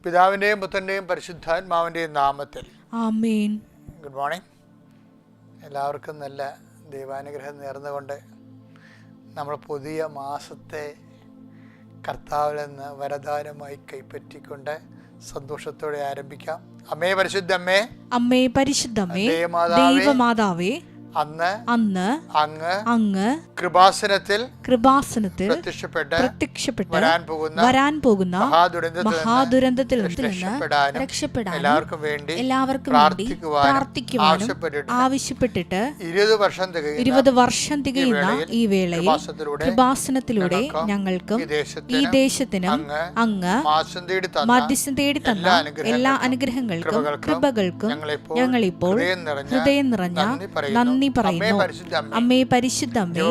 പിതാവിൻ്റെയും പുത്രൻ്റെയും പരിശുദ്ധാത്മാവിൻ്റെയും നാമത്തിൽ ആമേൻ. Good morning. എല്ലാവർക്കും നല്ല ദൈവാനുഗ്രഹം നേർന്നുകൊണ്ട് നമ്മൾ പുതിയ മാസത്തെ കർത്താവിൽ നിന്ന് വരദാനമായി കൈപ്പറ്റിക്കൊണ്ട് സന്തോഷത്തോടെ ആരംഭിക്കാം. അമ്മേ പരിശുദ്ധമ്മേ, അമ്മേ പരിശുദ്ധമ്മേ, ദൈവമാതാവേ, ദൈവമാതാവേ, അന്ന് അങ്ങ് കൃപാസനത്തിൽ പ്രത്യക്ഷപ്പെട്ട് വരാൻ പോകുന്ന മഹാദുരന്തത്തിൽ നിന്ന് രക്ഷപ്പെടാൻ എല്ലാവർക്കും വേണ്ടി പ്രാർത്ഥിക്കുവാനും ആവശ്യപ്പെട്ടിട്ട് 20 വർഷം തികയുന്ന ഈ വേളയിൽ കൃപാസനത്തിലൂടെ ഞങ്ങൾക്കും ഈ ദേശത്തിനും അങ്ങ് മധ്യസ്ഥം തേടി തന്ന എല്ലാ അനുഗ്രഹങ്ങൾക്കും കൃപകൾക്കും ഞങ്ങളിപ്പോൾ ഹൃദയം നിറഞ്ഞ നന്ദി പറയുന്നു. അമ്മേ പരിശുദ്ധമ്മേ,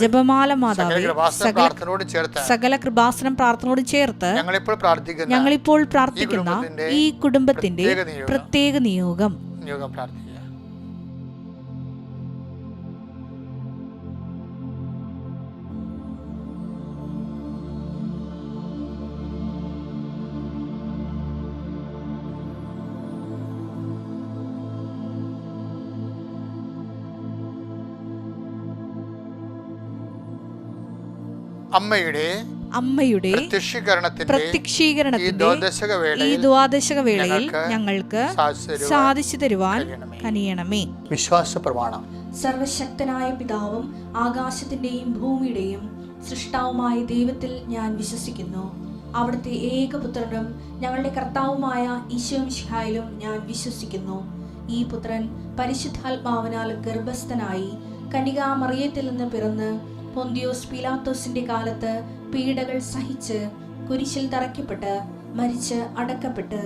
ജപമാല മാതാവേ, സകല കൃപാസനം പ്രാർത്ഥനയോട് ചേർത്ത് ഞങ്ങളിപ്പോൾ പ്രാർത്ഥിക്കുന്ന ഈ കുടുംബത്തിന്റെ പ്രത്യേക നിയോഗം പ്രാർത്ഥിക്കുക. അമ്മയുടെ പ്രത്യക്ഷീകരണത്തിന്റെ ഈ ദ്വാദശക വേളയിൽ ഞങ്ങൾക്ക് സാധിച്ചു തരുവാൻ കനിയണമേ. വിശ്വാസ പ്രമാണം. സർവശക്തനായ പിതാവും ആകാശത്തിന്റെയും ഭൂമിയുടെയും സൃഷ്ടാവുമായ ദൈവത്തിൽ ഞാൻ വിശ്വസിക്കുന്നു. അവിടുത്തെ ഏകപുത്രനും ഞങ്ങളുടെ കർത്താവുമായ ഈശോമിശിഹായിലും ഞാൻ വിശ്വസിക്കുന്നു. ഈ പുത്രൻ പരിശുദ്ധാത്മാവിനാൽ ഗർഭസ്ഥനായി കന്യകാമറിയത്തിൽ നിന്ന് പിറന്ന് പൊന്തിയോസ് പീലാത്തോസിന്റെ കാലത്ത് പീഡകൾ സഹിച്ച് കുരിശിൽ തറയ്ക്കപ്പെട്ട് മരിച്ച് അടക്കപ്പെട്ട്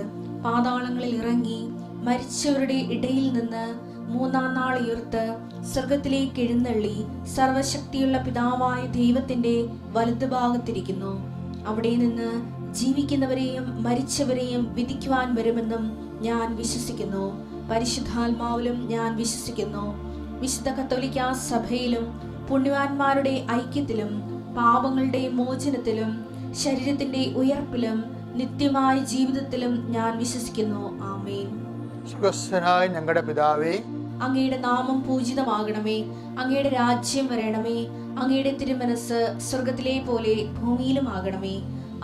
പാതാളങ്ങളിൽ ഇറങ്ങി മരിച്ചവരുടെ ഇടയിൽ നിന്ന് 3-ാം നാൾ ഉയർത്ത് സ്വർഗത്തിലേക്ക് എഴുന്നള്ളി സർവശക്തിയുള്ള പിതാവായ ദൈവത്തിന്റെ വലതുഭാഗത്തിരിക്കുന്നു. അവിടെ നിന്ന് ജീവിക്കുന്നവരെയും മരിച്ചവരെയും വിധിക്കുവാൻ വരുമെന്നും ഞാൻ വിശ്വസിക്കുന്നു. പരിശുദ്ധാത്മാവിലും ഞാൻ വിശ്വസിക്കുന്നു. വിശുദ്ധ കത്തോലിക്കാ സഭയിലും പുണ്യവാന്മാരുടെ ഐക്യത്തിലും പാപങ്ങളുടെ മോചനത്തിലും ശരീരത്തിന്റെ ഉയർപ്പിലും നിത്യമായ ജീവിതത്തിലും ഞാൻ വിശ്വസിക്കുന്നു. ആമേൻ. സ്വർഗ്ഗസ്ഥനായ ഞങ്ങളുടെ പിതാവേ, അങ്ങയുടെ നാമം പൂജിതമാകണമേ. അങ്ങയുടെ രാജ്യം വരണമേ. അങ്ങയുടെ തിരുമനസ് സ്വർഗത്തിലെ പോലെ ഭൂമിയിലും ആകണമേ.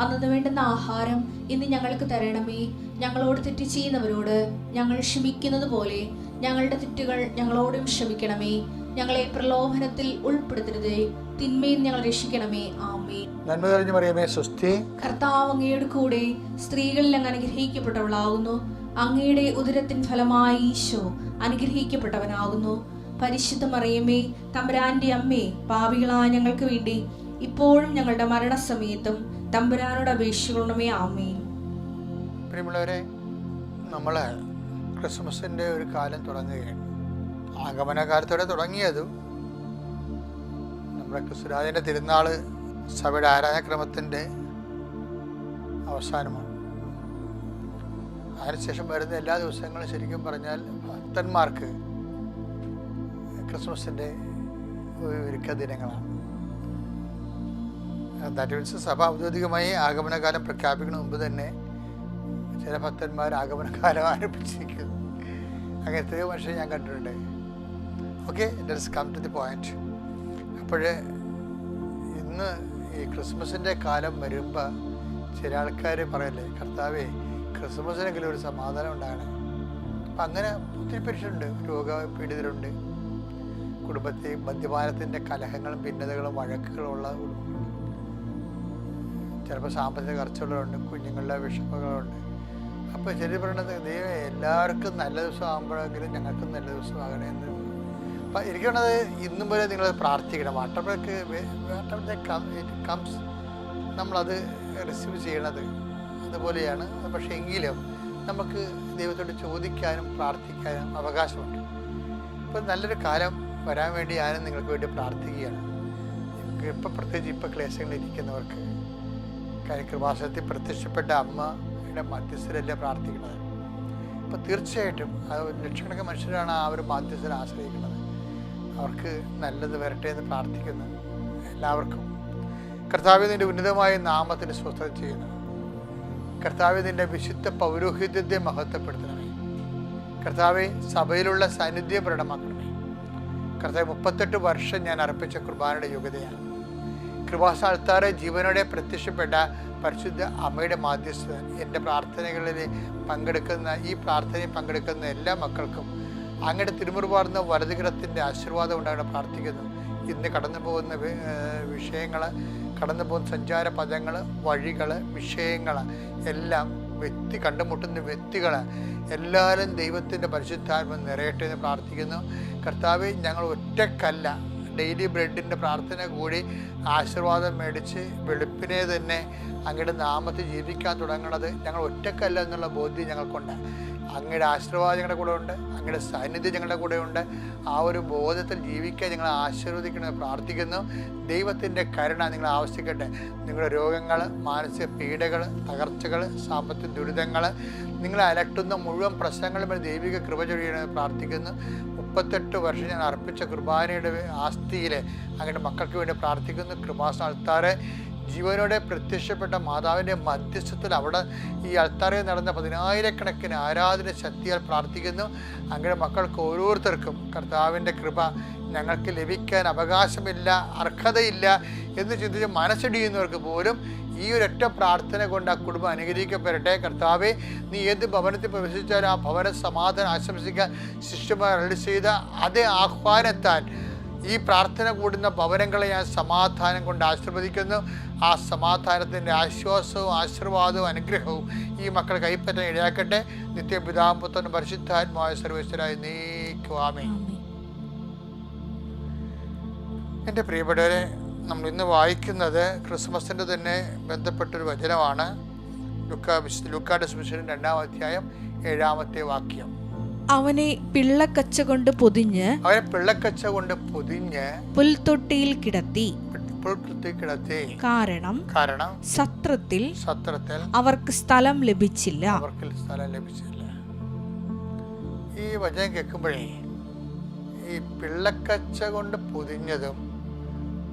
അന്നു വേണ്ടുന്ന ആഹാരം ഇന്ന് ഞങ്ങൾക്ക് തരണമേ. ഞങ്ങളോട് തെറ്റ് ചെയ്യുന്നവരോട് ഞങ്ങൾ ക്ഷമിക്കുന്നത് പോലെ ഞങ്ങളുടെ തെറ്റുകൾ ഞങ്ങളോടും ക്ഷമിക്കണമേ. ഞങ്ങളെ പ്രലോഭനത്തിൽ ഉൾപ്പെടുത്തരുതേ, തിന്മയിൽ ഞങ്ങൾ രക്ഷിക്കണമേ. ആമേൻ. നന്മ നിറഞ്ഞ മറിയമേ, സ്വസ്തി. കർത്താവ് അങ്ങയുടെ കൂടെ സ്ത്രീകളിൽ അങ്ങ് അനുഗ്രഹിക്കപ്പെട്ടവളാകുന്നു. അങ്ങയുടെ ഉദരത്തിൻ ഫലമായി ഈശോ അനുഗ്രഹിക്കപ്പെട്ടവനാകുന്നു. പരിശുദ്ധ മറിയമേ, തമ്പുരാന്റെ അമ്മേ, പാപികളായ ഞങ്ങൾക്ക് വേണ്ടി ഇപ്പോഴും ഞങ്ങളുടെ മരണസമയത്തും തമ്പുരാനോട് അപേക്ഷിക്കണമേ. ആമേൻ. പ്രിയമുള്ളവരെ, നമ്മള് ക്രിസ്മസിന്റെ ഒരു കാലം തുടങ്ങുകയാണ്. ആഗമനകാലത്തോടെ തുടങ്ങിയത് നമ്മുടെ ക്രിസ്തുരാജന്റെ തിരുനാള് സഭയുടെ ആരാധനാക്രമത്തിന്റെ അവസാനമാണ്. അതിനുശേഷം വരുന്ന എല്ലാ ദിവസങ്ങളും ശരിക്കും പറഞ്ഞാൽ ഭക്തന്മാർക്ക് ക്രിസ്മസിന്റെ ഒരുക്ക ദിനങ്ങളാണ്. ദാറ്റ് മീൻസ് സഭ ഔദ്യോഗികമായി ആഗമനകാലം പ്രഖ്യാപിക്കുന്ന മുമ്പ് തന്നെ ചില ഭക്തന്മാർ ആഗമനകാലം ആരംഭിച്ചിരിക്കുന്നു. അങ്ങനെ എത്രയോ മനുഷ്യരെ ഞാൻ കണ്ടിട്ടുണ്ട്. Okay, let's come to the point. അപ്പോൾ ഇന്ന് ഈ ക്രിസ്മസിൻ്റെ കാലം വരുമ്പോൾ ചില ആൾക്കാർ പറയല്ലേ, കർത്താവേ ക്രിസ്മസിനെങ്കിലും ഒരു സമാധാനം ഉണ്ടാകണം. അപ്പം അങ്ങനെ ഒത്തിരി പേരുണ്ട്. രോഗപീഡിതരുണ്ട്, കുടുംബത്തെയും മദ്യപാനത്തിൻ്റെ കലഹങ്ങളും ഭിന്നതകളും വഴക്കുകളും ഉള്ള കുടുംബങ്ങളുണ്ട്. ചിലപ്പോൾ സാമ്പത്തിക ഖർച്ചുള്ളവരുണ്ട്, കുഞ്ഞുങ്ങളുടെ വിഷമങ്ങളുണ്ട്. അപ്പോൾ ശരി പറയണത്, ദൈവം എല്ലാവർക്കും നല്ല ദിവസം ആകുമ്പോഴെങ്കിലും ഞങ്ങൾക്കും നല്ല ദിവസം ആകണേ എന്ന്. അപ്പം ഇരിക്കണത് ഇന്നും പോലെ നിങ്ങൾ പ്രാർത്ഥിക്കണം. വാട്ടർബ്രേക്ക് കംസ് നമ്മളത് റിസീവ് ചെയ്യണത് അതുപോലെയാണ്. പക്ഷേ എങ്കിലും നമുക്ക് ദൈവത്തോട് ചോദിക്കാനും പ്രാർത്ഥിക്കാനും അവകാശമുണ്ട്. ഇപ്പം നല്ലൊരു കാലം വരാൻ വേണ്ടി ഞാനും നിങ്ങൾക്ക് വേണ്ടി പ്രാർത്ഥിക്കുകയാണ്. ഇപ്പം പ്രത്യേകിച്ച് ഇപ്പം ക്ലേശങ്ങളിരിക്കുന്നവർക്ക് കൃപാസനത്തിൽ പ്രത്യക്ഷപ്പെട്ട അമ്മയുടെ മധ്യസ്ഥരല്ലേ പ്രാർത്ഥിക്കുന്നത്. അപ്പം തീർച്ചയായിട്ടും അത് ലക്ഷക്കണക്കിന് മനുഷ്യരാണ് ആ ഒരു മധ്യസ്ഥരെ ആശ്രയിക്കുന്നത്. അവർക്ക് നല്ലത് വരട്ടെ എന്ന് പ്രാർത്ഥിക്കുന്നു. എല്ലാവർക്കും കർത്താവിന്റെ ഉന്നതമായ നാമത്തിന് സ്വസ്ഥത ചെയ്യുന്നു. കർത്താവെ, നിൻ്റെ വിശുദ്ധ പൗരോഹിത്യത്തെ മഹത്വപ്പെടുത്തണമേ. കർത്താവെ, സഭയിലുള്ള സാന്നിധ്യം പ്രകടമാക്കണമേ. കർത്താവ് 38 വർഷം ഞാൻ അർപ്പിച്ച കുർബാനയുടെ യോഗ്യതയാണ്. കൃപാസ്ഥാനത്താറെ ജീവനോടെ പ്രത്യക്ഷപ്പെട്ട പരിശുദ്ധ അമ്മയുടെ മാധ്യസ്ഥത എൻ്റെ പ്രാർത്ഥനകളിൽ പങ്കെടുക്കുന്ന ഈ പ്രാർത്ഥനയിൽ പങ്കെടുക്കുന്ന എല്ലാ മക്കൾക്കും അങ്ങയുടെ തിരുമുറുപാർന്ന വലതുകരത്തിൻ്റെ ആശീർവാദം ഉണ്ടാകണം പ്രാർത്ഥിക്കുന്നു. ഇന്ന് കടന്നു പോകുന്ന വിഷയങ്ങൾ, കടന്നു പോകുന്ന സഞ്ചാര പദങ്ങൾ, വഴികൾ, വിഷയങ്ങൾ എല്ലാം കണ്ടുമുട്ടുന്ന വ്യക്തികൾ എല്ലാവരും ദൈവത്തിൻ്റെ പരിശുദ്ധാത്മ നിറയട്ടെ എന്ന് പ്രാർത്ഥിക്കുന്നു. കർത്താവെ, ഞങ്ങൾ ഒറ്റക്കല്ല, ഡെയിലി ബ്രെഡിൻ്റെ പ്രാർത്ഥന കൂടി ആശീർവാദം മേടിച്ച് വെളുപ്പിനെ തന്നെ അങ്ങയുടെ നാമത്തിൽ ജീവിക്കാൻ തുടങ്ങണത് ഞങ്ങൾ ഒറ്റക്കല്ല എന്നുള്ള ബോധ്യം ഞങ്ങൾക്കുണ്ട്. അങ്ങയുടെ ആശീർവാദം ഞങ്ങളുടെ കൂടെ ഉണ്ട്, അങ്ങയുടെ സാന്നിധ്യം ഞങ്ങളുടെ കൂടെ ഉണ്ട്. ആ ഒരു ബോധത്തിൽ ജീവിക്കാൻ ഞങ്ങളെ ആശീർവദിക്കണമെന്ന് പ്രാർത്ഥിക്കുന്നു. ദൈവത്തിൻ്റെ കരുണ നിങ്ങളെ ആവശ്യിക്കട്ടെ. നിങ്ങളുടെ രോഗങ്ങൾ, മാനസിക പീഡകൾ, തകർച്ചകൾ, സാമ്പത്തിക ദുരിതങ്ങൾ, നിങ്ങളെ അലട്ടുന്ന മുഴുവൻ പ്രശ്നങ്ങളും ദൈവിക കൃപ ചൊരിയണമെന്ന് പ്രാർത്ഥിക്കുന്നു. 38 വർഷം ഞാൻ അർപ്പിച്ച കുർബാനയുടെ ആസ്തിയിൽ അങ്ങയുടെ മക്കൾക്ക് വേണ്ടി പ്രാർത്ഥിക്കുന്നു. കൃപാസന അൾത്താറെ ജീവനോടെ പ്രത്യക്ഷപ്പെട്ട മാതാവിൻ്റെ മധ്യസ്ഥത്തിൽ അവിടെ ഈ അൾത്താറയിൽ നടന്ന 10,000-കണക്കിന് ആരാധന ശക്തിയാൽ പ്രാർത്ഥിക്കുന്നു. അങ്ങനെ മക്കൾക്ക് ഓരോരുത്തർക്കും കർത്താവിൻ്റെ കൃപ ഞങ്ങൾക്ക് ലഭിക്കാൻ അവകാശമില്ല, അർഹതയില്ല എന്ന് ചിന്തിച്ച് മനസ്സിടിയുന്നവർക്ക് പോലും ഈ ഒരൊറ്റ പ്രാർത്ഥന കൊണ്ട് ആ കുടുംബം അനുഗ്രഹിക്കപ്പെടട്ടെ. കർത്താവെ, നീ ഏത് ഭവനത്തിൽ പ്രവേശിച്ചാലും ആ ഭവന സമാധാനം ആശംസിക്കാൻ ശിഷ്യന്മാർ അരുളി ചെയ്ത അതേ ആഹ്വാനത്താൽ ഈ പ്രാർത്ഥന കൂടുന്ന ഭവനങ്ങളെ ഞാൻ സമാധാനം കൊണ്ട് ആശീർവദിക്കുന്നു. ആ സമാധാനത്തിൻ്റെ ആശ്വാസവും ആശീർവാദവും അനുഗ്രഹവും ഈ മക്കൾ കൈപ്പറ്റാൻ ഇടയാക്കട്ടെ. നിത്യപിതാവും പുത്രനും പരിശുദ്ധാത്മാവായ സർവേശ്വരായി നീക്കും ആമേൻ. എൻ്റെ പ്രിയപ്പെട്ടവരെ, നമ്മൾ ഇന്ന് വായിക്കുന്നത് ക്രിസ്മസിൻ്റെ തന്നെ ബന്ധപ്പെട്ടൊരു വചനമാണ്. ലൂക്കായുടെ സുവിശേഷം 2-ാം അധ്യായം 7-ാമത്തെ വാക്യം. അവനെ പിള്ളക്കച്ച കൊണ്ട് പൊതിഞ്ഞ് പുൽത്തൊട്ടിയിൽ കിടത്തി. കാരണം സത്രത്തിൽ അവർക്ക് സ്ഥലം ലഭിച്ചില്ല. ഈ വചനം കേൾക്കുമ്പോഴേ ഈ പിള്ളക്കച്ച കൊണ്ട് പൊതിഞ്ഞതും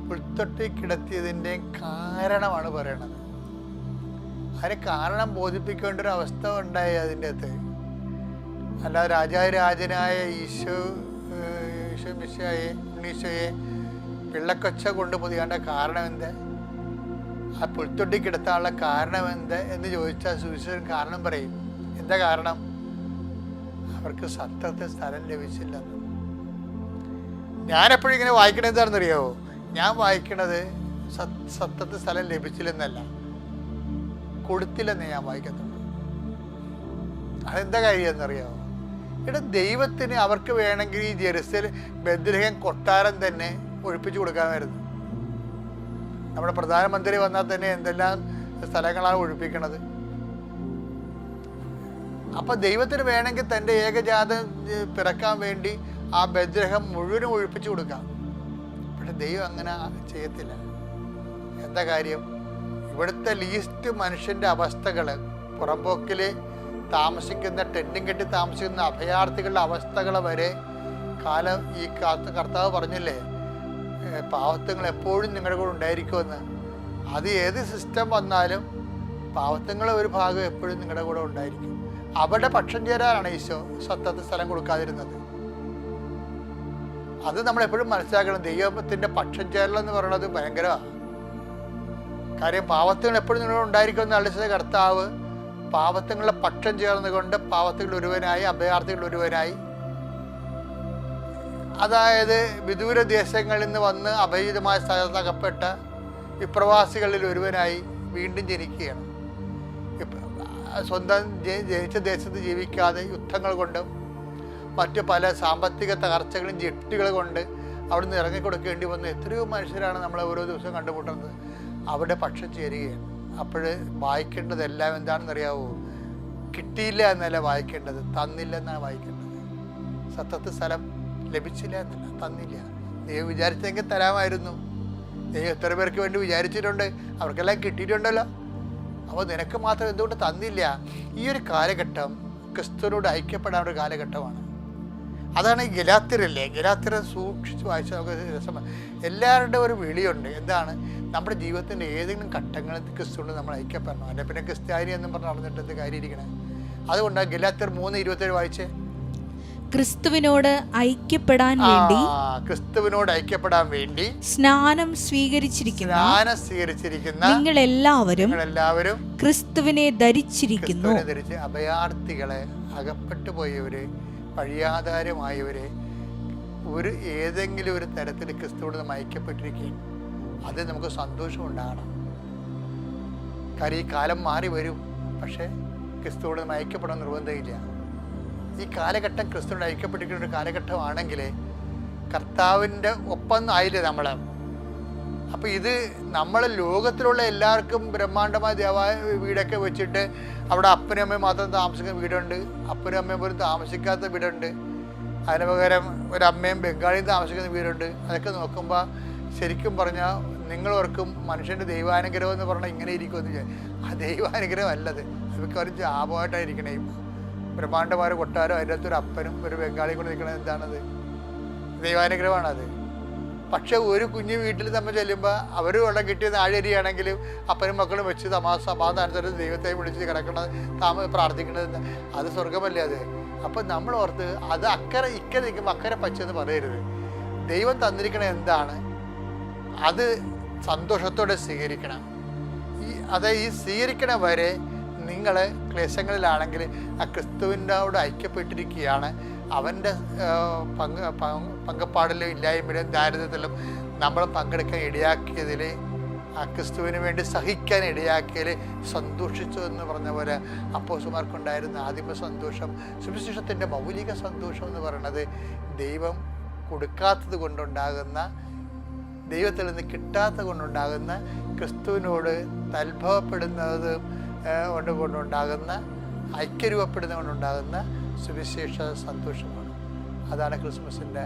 പുൽത്തൊട്ടി കിടത്തിയതിൻ്റെ കാരണമാണ് പറയണത്. അതിന് കാരണം ബോധിപ്പിക്കേണ്ട ഒരു അവസ്ഥ ഉണ്ടായി അതിൻ്റെ അകത്ത്. അല്ലാതെ രാജാതിരാജനായ ഈശോ ഉണ്ണീശോയെ പിള്ളക്കൊച്ച കൊണ്ട് പൊതിയേണ്ട കാരണം എന്ത്, ആ പുൽത്തൊട്ടി കിടത്താനുള്ള കാരണം എന്ത് എന്ന് ചോദിച്ചാൽ സുവിശേഷൻ കാരണം പറയും. എന്താ കാരണം? അവർക്ക് സത്രത്തിൽ സ്ഥലം ലഭിച്ചില്ലെന്ന്. ഞാനെപ്പോഴും ഇങ്ങനെ വായിക്കണത് എന്താണെന്നറിയാവോ? ഞാൻ വായിക്കണത് സത്രത്തിൽ സ്ഥലം ലഭിച്ചില്ലെന്നല്ല, കൊടുത്തില്ലെന്ന് ഞാൻ വായിക്കത്തുള്ളൂ. അതെന്താ കാര്യം എന്നറിയാമോ? ഇവിടെ ദൈവത്തിന് അവർക്ക് വേണമെങ്കിൽ ഈ ജെറുസലേം ബെത്ലഹേം കൊട്ടാരം തന്നെ ഒഴിപ്പിച്ചു കൊടുക്കാമായിരുന്നു. നമ്മുടെ പ്രധാനമന്ത്രി വന്നാൽ തന്നെ എന്തെല്ലാം സ്ഥലങ്ങളാണ് ഒഴിപ്പിക്കണത്. അപ്പം ദൈവത്തിന് വേണമെങ്കിൽ തൻ്റെ ഏകജാതം പിറക്കാൻ വേണ്ടി ആ ബെത്ലഹേം മുഴുവനും ഒഴിപ്പിച്ചു കൊടുക്കാം. പക്ഷെ ദൈവം അങ്ങനെ ചെയ്യത്തില്ല. എന്താ കാര്യം? ഇവിടുത്തെ ലീസ്റ്റ് മനുഷ്യൻ്റെ അവസ്ഥകൾ, പുറമ്പോക്കിൽ താമസിക്കുന്ന, ടെൻറ്റും കെട്ടി താമസിക്കുന്ന അഭയാർത്ഥികളുടെ അവസ്ഥകൾ വരെ ഈ കർത്താവ് പറഞ്ഞില്ലേ, പാവത്തങ്ങൾ എപ്പോഴും നിങ്ങളുടെ കൂടെ ഉണ്ടായിരിക്കുമെന്ന്. അത് ഏത് സിസ്റ്റം വന്നാലും പാവത്തങ്ങളെ ഒരു ഭാഗം എപ്പോഴും നിങ്ങളുടെ കൂടെ ഉണ്ടായിരിക്കും. അവരുടെ പക്ഷം ചേരാനാണ് ഈശോ സത്യത്തിൽ സ്ഥലം കൊടുക്കാതിരുന്നത്. അത് നമ്മളെപ്പോഴും മനസ്സിലാക്കണം. ദൈവത്തിൻ്റെ പക്ഷം ചേരലെന്ന് പറയുന്നത് ഭയങ്കരമാണ്. കാര്യം പാവത്തങ്ങൾ എപ്പോഴും നിങ്ങളോട് ഉണ്ടായിരിക്കുമെന്ന് അളിച്ചത് കർത്താവ് പാവത്തങ്ങളുടെ പക്ഷം ചേർന്നുകൊണ്ട് പാവത്തകൾ ഒരുവനായി, അഭയാർത്ഥികൾ ഒരുവനായി. അതായത് വിദൂര ദേശങ്ങളിൽ നിന്ന് വന്ന് അഭയമായ സ്ഥലത്തകപ്പെട്ട വിപ്രവാസികളിൽ ഒരുവനായി വീണ്ടും ജനിക്കുകയാണ്. സ്വന്തം ജനിച്ച ദേശത്ത് ജീവിക്കാതെ യുദ്ധങ്ങൾ കൊണ്ടും മറ്റു പല സാമ്പത്തിക തകർച്ചകളും ജെട്ടികൾ കൊണ്ട് അവിടെ നിന്ന് ഇറങ്ങിക്കൊടുക്കേണ്ടി വന്ന എത്രയോ മനുഷ്യരാണ് നമ്മളെ ഓരോ ദിവസവും കണ്ടുമുട്ടുന്നത്. അവിടെ പക്ഷം ചേരുകയാണ്. അപ്പോൾ വായിക്കേണ്ടതെല്ലാം എന്താണെന്നറിയാവോ? കിട്ടിയില്ല എന്നല്ല വായിക്കേണ്ടത്, തന്നില്ല എന്നാണ് വായിക്കേണ്ടത്. സത്യത്തിൽ സ്ഥലം ലഭിച്ചില്ല എന്നല്ല, തന്നില്ല. ദൈവം വിചാരിച്ചെങ്കിൽ തരാമായിരുന്നു. ദൈവം എത്ര പേർക്ക് വേണ്ടി വിചാരിച്ചിട്ടുണ്ട്, അവർക്കെല്ലാം കിട്ടിയിട്ടുണ്ടല്ലോ. അപ്പോൾ നിനക്ക് മാത്രം എന്തുകൊണ്ട് തന്നില്ല? ഈ ഒരു കാലഘട്ടം ക്രിസ്തുവിനോട് ഐക്യപ്പെടാൻ ഒരു കാലഘട്ടമാണ്. അതാണ് ഈ ഗലാത്യരല്ലേ. ഗലാത്യരെ സൂക്ഷിച്ച് വായിച്ചാൽ നമുക്ക് രസമാണ്. എല്ലാവരുടെയും ഒരു വിളിയുണ്ട്. എന്താണ്? നമ്മുടെ ജീവിതത്തിൻ്റെ ഏതെങ്കിലും ഘട്ടങ്ങളിൽ ക്രിസ്തുവിനോട് നമ്മൾ ഐക്യപ്പെടണം. അല്ലെ പിന്നെ ക്രിസ്ത്യാനി എന്നും പറഞ്ഞ് നടന്നിട്ട് എന്ത് കാര്യം ഇരിക്കണേ? അതുകൊണ്ടാണ് ഗലാത്യർ 3:27 വായിച്ചേ. ക്രിസ്തുവിനോട് ഐക്യപ്പെടാൻ വേണ്ടി, ക്രിസ്തുവിനോട് ഐക്യപ്പെടാൻ വേണ്ടി സ്നാനം സ്വീകരിച്ചിരിക്കുന്ന നിങ്ങളെല്ലാവരും ക്രിസ്തുവിനെ ധരിച്ചിരിക്കുന്നു. ധരിച്ച് അഭയാർത്ഥികളെ, അകപ്പെട്ടു പോയവര്, വഴിയാധാരമായവര് ഒരു ഏതെങ്കിലും ഒരു തരത്തിൽ ക്രിസ്തുവോട് നമ്മൾ ഐക്യപ്പെട്ടിരിക്കുകയും അത് നമുക്ക് സന്തോഷം ഉണ്ടാകണം. കാര്യം ഈ കാലം മാറി വരും, പക്ഷെ ക്രിസ്തുവോട് നമ്മൾ ഐക്യപ്പെടാൻ നിർബന്ധമില്ല. ഈ കാലഘട്ടം ക്രിസ്തുവിനോട് ഐക്യപ്പെട്ടിരിക്കുന്ന ഒരു കാലഘട്ടമാണെങ്കിൽ കർത്താവിൻ്റെ ഒപ്പം ആയില്ലേ നമ്മൾ. അപ്പം ഇത് നമ്മൾ ലോകത്തിലുള്ള എല്ലാവർക്കും ബ്രഹ്മാണ്ഡമായ വീടൊക്കെ വെച്ചിട്ട് അവിടെ അപ്പനും അമ്മയും മാത്രം താമസിക്കുന്ന വീടുണ്ട്, അപ്പനും അമ്മയും പോലും താമസിക്കാത്ത വീടുണ്ട്, അതിന് പകരം ഒരമ്മയും ബംഗാളിയും താമസിക്കുന്ന വീടുണ്ട്. അതൊക്കെ നോക്കുമ്പോൾ ശരിക്കും പറഞ്ഞാൽ നിങ്ങളോർക്കും മനുഷ്യൻ്റെ ദൈവാനുഗ്രഹം എന്ന് പറഞ്ഞാൽ ഇങ്ങനെ ഇരിക്കുമെന്ന്. ആ ദൈവാനുഗ്രഹം അല്ലത്, അതൊക്കെ ഒരു ജാപമായിട്ടായിരിക്കണേ. ബ്രഹ്മാണ്ഡമായ കൊട്ടാരം, അതിൻ്റെ അകത്തൊരു അപ്പനും ഒരു ബംഗാളിയും കൂടെ നിൽക്കണത് എന്താണത്? ദൈവാനുഗ്രഹമാണത്. പക്ഷെ ഒരു കുഞ്ഞു വീട്ടിൽ നമ്മൾ ചെല്ലുമ്പോൾ അവർ വെള്ളം കിട്ടിയ നാഴരിയാണെങ്കിലും അപ്പനും മക്കളും വെച്ച് സമാധാനത്തോടെ ദൈവത്തെ വിളിച്ച് കിടക്കണത് പ്രാർത്ഥിക്കണത് അത് സ്വർഗമല്ലേ അത്? അപ്പം നമ്മൾ ഓർത്ത് അത് ഇക്കരെ നിൽക്കുമ്പോൾ അക്കരെ പച്ചെന്ന് പറയരുത്. ദൈവം തന്നിരിക്കണ എന്താണ് അത് സന്തോഷത്തോടെ സ്വീകരിക്കണം. ഈ സ്വീകരിക്കണ വരെ നിങ്ങൾ ക്ലേശങ്ങളിലാണെങ്കിൽ ആ ക്രിസ്തുവിനോട് ഐക്യപ്പെട്ടിരിക്കുകയാണ്. അവൻ്റെ പങ്കപ്പാടിലും ഇല്ലായ്മയിലും ദാരിദ്ര്യത്തിലും നമ്മൾ പങ്കെടുക്കാൻ ഇടയാക്കിയതിൽ, ആ ക്രിസ്തുവിന് വേണ്ടി സഹിക്കാൻ ഇടയാക്കിയതിൽ സന്തോഷിച്ചു എന്ന് പറഞ്ഞ പോലെ അപ്പോസ്തലന്മാർക്കുണ്ടായിരുന്ന ആദിമ സന്തോഷം, സുവിശേഷത്തിൻ്റെ മൗലിക സന്തോഷം എന്ന് പറയുന്നത് ദൈവം കൊടുക്കാത്തത് കൊണ്ടുണ്ടാകുന്ന, ദൈവത്തിൽ നിന്ന് കിട്ടാത്തത് കൊണ്ടുണ്ടാകുന്ന, ക്രിസ്തുവിനോട് തൽഭവപ്പെടുന്നത് കൊണ്ടുണ്ടാകുന്ന, ഐക്യരൂപപ്പെടുന്നത് കൊണ്ടുണ്ടാകുന്ന സുവിശേഷ സന്തോഷമാണ്. അതാണ് ക്രിസ്മസിൻ്റെ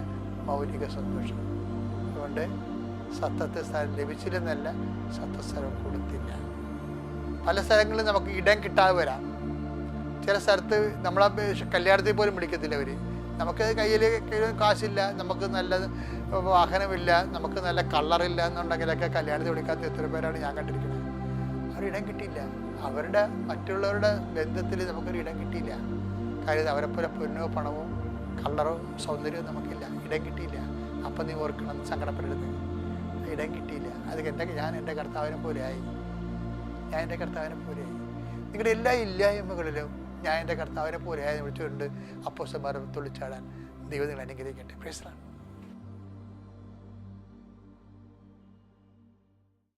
മൗലിക സന്തോഷം. അതുകൊണ്ട് സത്യത്തെ സ്ഥലം ലഭിച്ചില്ലെന്നല്ല, സത്യസ്ഥലം കൊടുത്തില്ല. പല സ്ഥലങ്ങളിലും നമുക്ക് ഇടം കിട്ടാതെ വരാം. ചില സ്ഥലത്ത് നമ്മളെ കല്യാണത്തിൽ പോലും വിളിക്കത്തില്ല അവർ. നമുക്ക് കയ്യിൽ കാശില്ല, നമുക്ക് നല്ല വാഹനമില്ല, നമുക്ക് നല്ല കളറില്ല എന്നുണ്ടെങ്കിലൊക്കെ കല്യാണത്തിൽ വിളിക്കാത്ത എത്ര പേരാണ് ഞാൻ കണ്ടിരിക്കുന്നത്. അവരിടം കിട്ടിയില്ല. അവരുടെ മറ്റുള്ളവരുടെ ബന്ധത്തിൽ നമുക്കൊരു ഇടം കിട്ടിയില്ല. കാര്യം അവരെപ്പോലെ പൊന്നോ പണമോ കളറോ സൗന്ദര്യവും നമുക്കില്ല, ഇടം കിട്ടിയില്ല. അപ്പം നീ ഓർക്കണം, സങ്കടപ്പെടരുത്, ഇടം കിട്ടിയില്ല. അത് ഞാൻ എൻ്റെ കർത്താവിനെ പോലെയായി. നിങ്ങളുടെ എല്ലാ ഇല്ലായ്മകളിലും ഞാൻ എൻ്റെ കർത്താവിനെ പോലെയായി വിളിച്ചുകൊണ്ട് അപ്പോസ്തലന്മാരെ തുള്ളിച്ചാടാൻ ദൈവം നിങ്ങൾ അനുഗ്രഹിക്കട്ടെ. Praise the Lord.